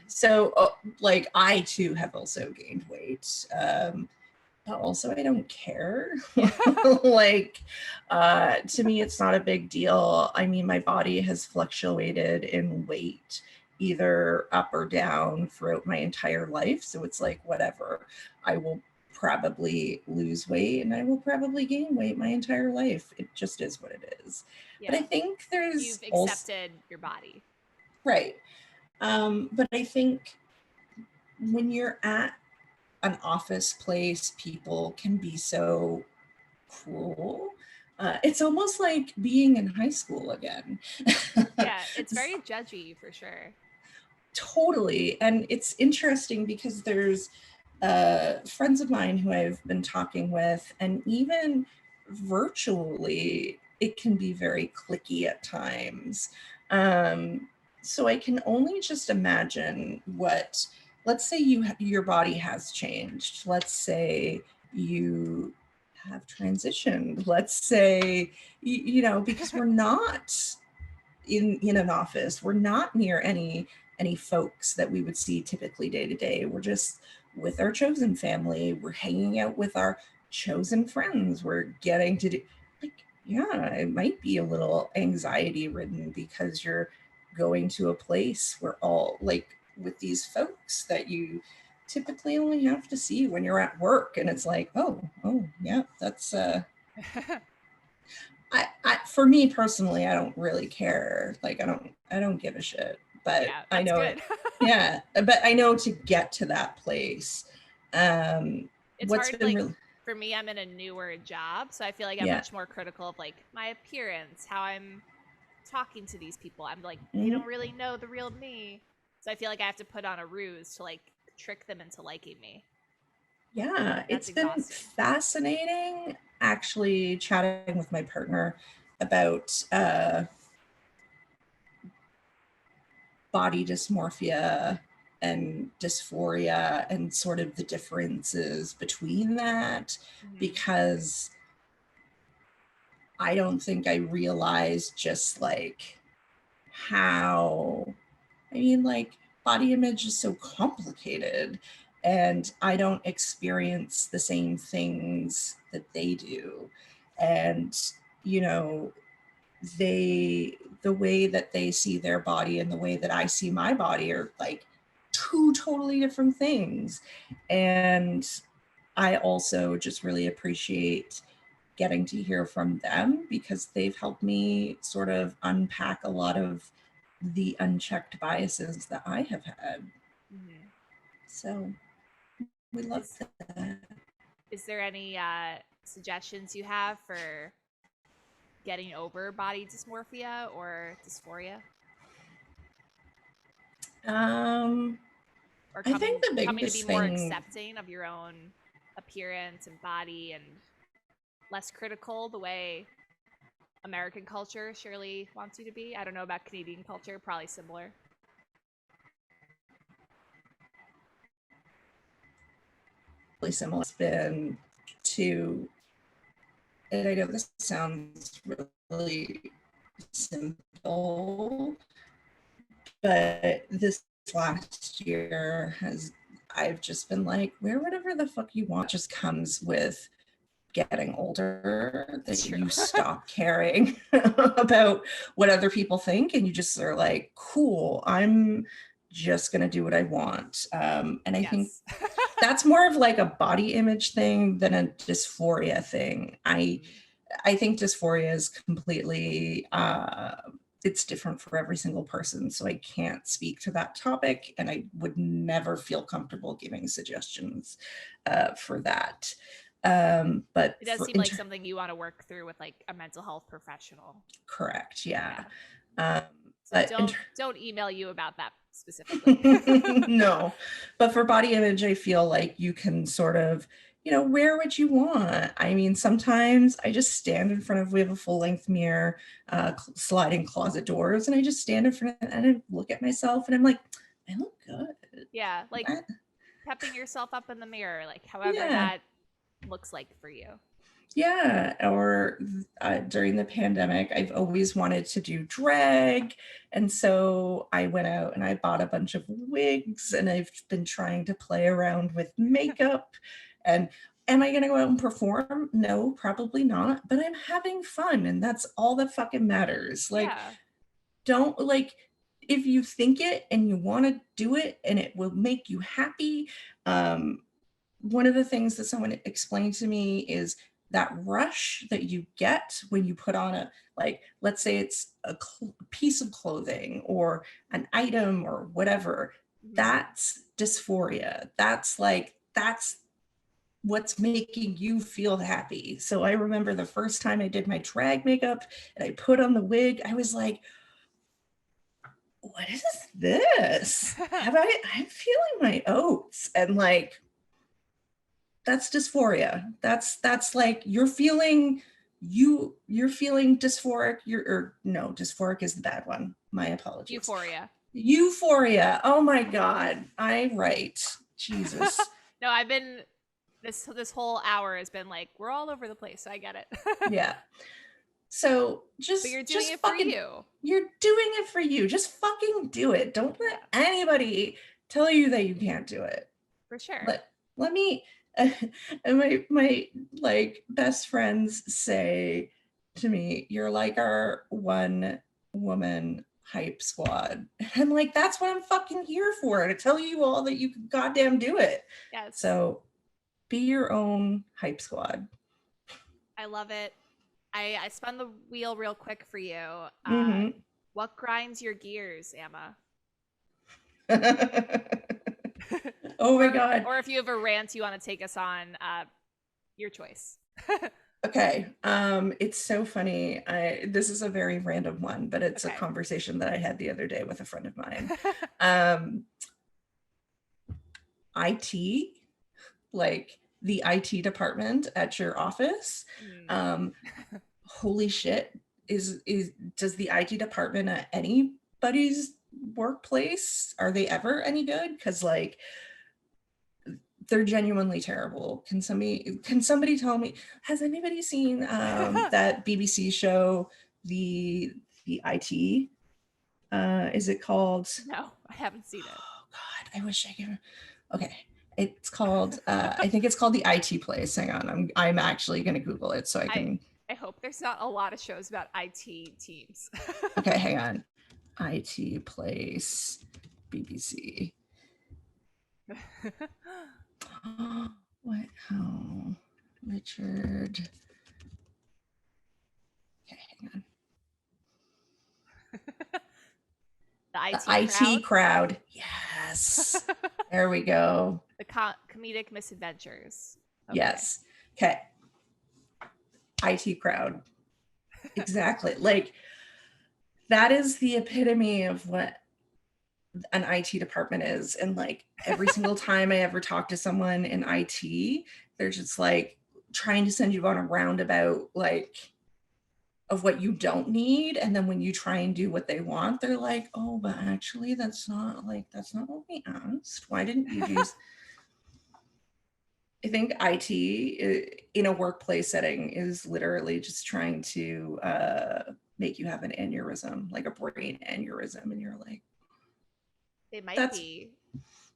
So I too have also gained weight. But also I don't care. To me, it's not a big deal. I mean, my body has fluctuated in weight either up or down throughout my entire life. So it's whatever. I will probably lose weight and I will probably gain weight my entire life. It just is what it is. Yeah. But I think you've accepted your body. Right. But I think when you're at an office place, people can be so cruel. It's almost like being in high school again. Yeah, it's very judgy for sure. Totally. And it's interesting because there's friends of mine who I've been talking with, and even virtually, it can be very cliquey at times. So I can only just imagine let's say your body has changed. Let's say you have transitioned. Let's say, because we're not in an office, we're not near any folks that we would see typically day to day. We're just with our chosen family. We're hanging out with our chosen friends. We're getting to do, it might be a little anxiety ridden because you're going to a place where all with these folks that you typically only have to see when you're at work. And it's oh yeah, that's for me personally, I don't really care. I don't give a shit, but yeah, I know it. Yeah. But I know to get to that place, it's hard for me, I'm in a newer job, so I feel like I'm much more critical of like my appearance, how I'm talking to these people. I'm like, they don't really know the real me, so I feel like I have to put on a ruse to like trick them into liking me. Yeah, it's been fascinating actually chatting with my partner about body dysmorphia and dysphoria and sort of the differences between that, because I don't think I realized just like how, I mean, like body image is so complicated and I don't experience the same things that they do. And, you know, the way that they see their body and the way that I see my body are like two totally different things. And I also just really appreciate getting to hear from them because they've helped me sort of unpack a lot of the unchecked biases that I have had. So we love that. Is there any suggestions you have for getting over body dysmorphia or dysphoria? Or I think the biggest coming to be thing, more accepting of your own appearance and body and less critical the way American culture surely wants you to be. I don't know about Canadian culture, probably similar. Really similar. It's been to, and I know this sounds really simple, but this last year I've just been like, wear whatever the fuck you want. It just comes with getting older, that you stop caring about what other people think and you just are like, cool, I'm just gonna do what I want. And I think that's more of like a body image thing than a dysphoria thing. I think dysphoria is completely it's different for every single person, so I can't speak to that topic and I would never feel comfortable giving suggestions for that. But it does seem like something you want to work through with like a mental health professional. Correct. Yeah. So but don't email you about that specifically. No, but for body image, I feel like you can sort of, you know, wear what you want. I mean, sometimes I just stand in front of, we have a full length mirror, sliding closet doors, and I just stand in front of it and I look at myself and I'm like, I look good. Yeah. Like pepping yourself up in the mirror, like however that looks like for you. Yeah, or during the pandemic, I've always wanted to do drag. And so I went out and I bought a bunch of wigs and I've been trying to play around with makeup. And am I going to go out and perform? No, probably not. But I'm having fun and that's all that fucking matters. Like, don't like, if you think it and you want to do it and it will make you happy. One of the things that someone explained to me is that rush that you get when you put on a, like, let's say it's a piece of clothing or an item or whatever, that's dysphoria. That's what's making you feel happy. So I remember the first time I did my drag makeup and I put on the wig, I was like, what is this? I'm feeling my oats. And like, that's dysphoria. That's like you're feeling dysphoric. Dysphoric is the bad one. My apologies. Euphoria. Oh my God. Jesus. No, I've been this whole hour has been like, we're all over the place. So I get it. Yeah. So but you're doing it for you. You're doing it for you. Just fucking do it. Don't let anybody tell you that you can't do it. For sure. Let me and my like best friends say to me, you're like our one woman hype squad. And I'm like, that's what I'm fucking here for, to tell you all that you can goddamn do it. Yes. So be your own hype squad. I love it. I spun the wheel real quick for you. What grinds your gears, Ama? Oh my God. Or if you have a rant you want to take us on, Your choice. Okay. It's so funny. This is a very random one, but it's a conversation that I had the other day with a friend of mine. IT, like the IT department at your office. Holy shit. Does the IT department at anybody's workplace, are they ever any good? Because like they're genuinely terrible. Can somebody tell me, has anybody seen that BBC show, the IT? Is it called? No, I haven't seen it. Oh God, I wish I could. Okay. It's called I think it's called the IT Place. Hang on. I'm actually gonna Google it so I can. I hope there's not a lot of shows about IT teams. Okay, hang on. IT Place, BBC. What? Oh, Richard. Okay, hang on. The IT crowd. Yes. There we go. The comedic misadventures. Okay. Yes. Okay. IT crowd. Exactly. Like that is the epitome of what an IT department is. And like every single time I ever talk to someone in IT, they're just like trying to send you on a roundabout, like of what you don't need. And then when you try and do what they want, they're like, oh, but actually that's not what we asked. Why didn't you use? I think IT in a workplace setting is literally just trying to make you have an aneurysm, like a brain aneurysm. And you're like, it might be.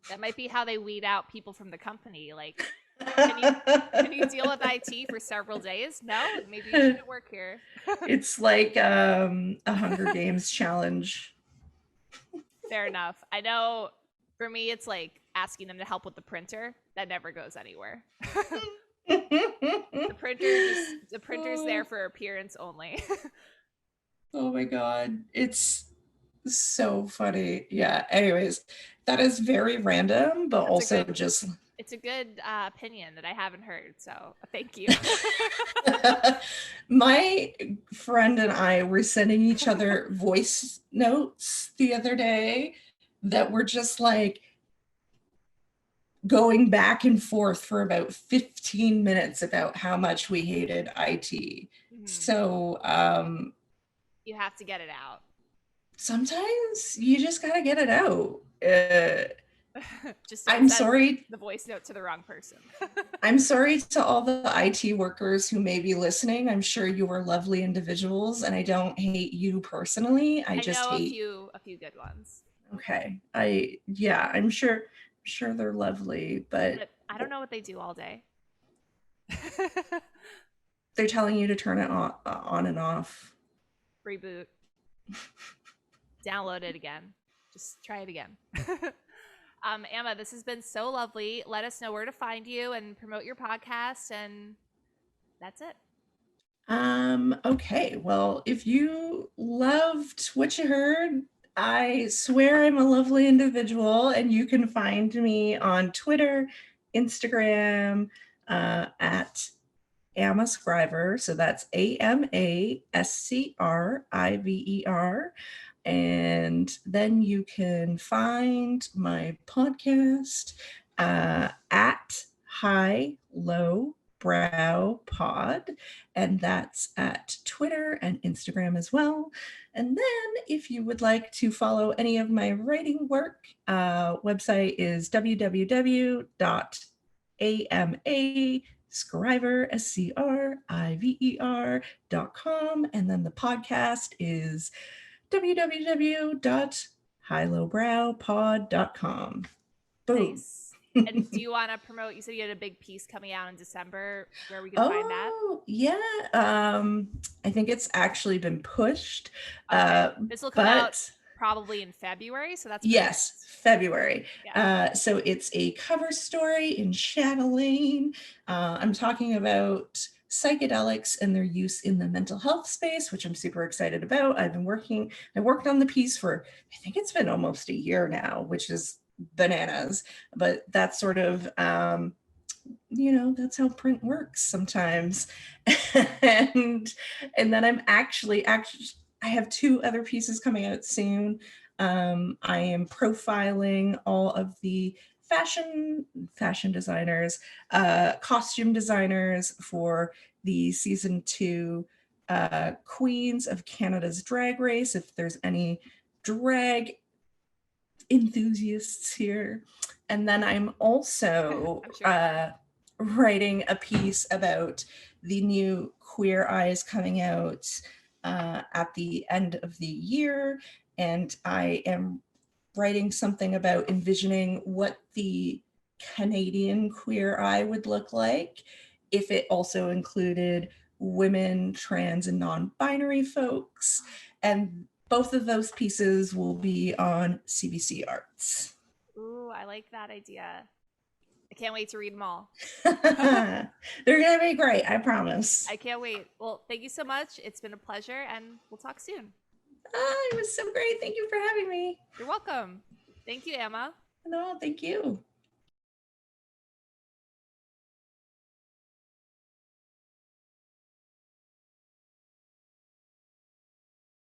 That might be how they weed out people from the company. Like, can you deal with IT for several days? No, maybe you shouldn't work here. It's like a Hunger Games challenge. Fair enough. I know for me, it's like asking them to help with the printer. That never goes anywhere. The printer's there for appearance only. Oh my God. It's so funny. Yeah. Anyways, that is very random, but also just... It's a good opinion that I haven't heard, so thank you. My friend and I were sending each other voice notes the other day that were just like going back and forth for about 15 minutes about how much we hated IT. Mm-hmm. So you have to get it out. Sometimes you just gotta get it out. Just I'm sorry. The voice note to the wrong person. I'm sorry to all the IT workers who may be listening. I'm sure you are lovely individuals, and I don't hate you personally. I just know hate a few good ones. Okay. I'm sure they're lovely, but I don't know what they do all day. They're telling you to turn it on and off. Reboot. Download it again. Just try it again. Ama, this has been so lovely. Let us know where to find you and promote your podcast, and that's it. Okay. Well, if you loved what you heard, I swear I'm a lovely individual, and you can find me on Twitter, Instagram, at Ama Scriver. So that's AMASCRIVER. And then you can find my podcast at High Low Brow Pod, and that's at Twitter and Instagram as well. And then if you would like to follow any of my writing work, website is www.amascriver.com, and then the podcast is www.highlowbrowpod.com. Boom. Nice. And do you want to promote, you said you had a big piece coming out in December, where we can find that? Oh, yeah. I think it's actually been pushed. Okay. This will come out probably in February, so that's yes, February. Yeah. So it's a cover story in Chatelaine. I'm talking about psychedelics and their use in the mental health space, which I'm super excited about. I worked on the piece for, I think it's been almost a year now, which is bananas, but that's sort of that's how print works sometimes. and then I'm actually I have 2 other pieces coming out soon. I am profiling all of the fashion designers, costume designers for the season 2 Queens of Canada's Drag Race. If there's any drag enthusiasts here. And then I'm also writing a piece about the new Queer Eyes coming out at the end of the year. And I am writing something about envisioning what the Canadian Queer Eye would look like if it also included women, trans, and non-binary folks. And both of those pieces will be on CBC Arts. Ooh, I like that idea. I can't wait to read them all. They're going to be great, I promise. I can't wait. Well, thank you so much. It's been a pleasure, and we'll talk soon. It was so great. Thank you for having me. You're welcome. Thank you, Ama. No, thank you.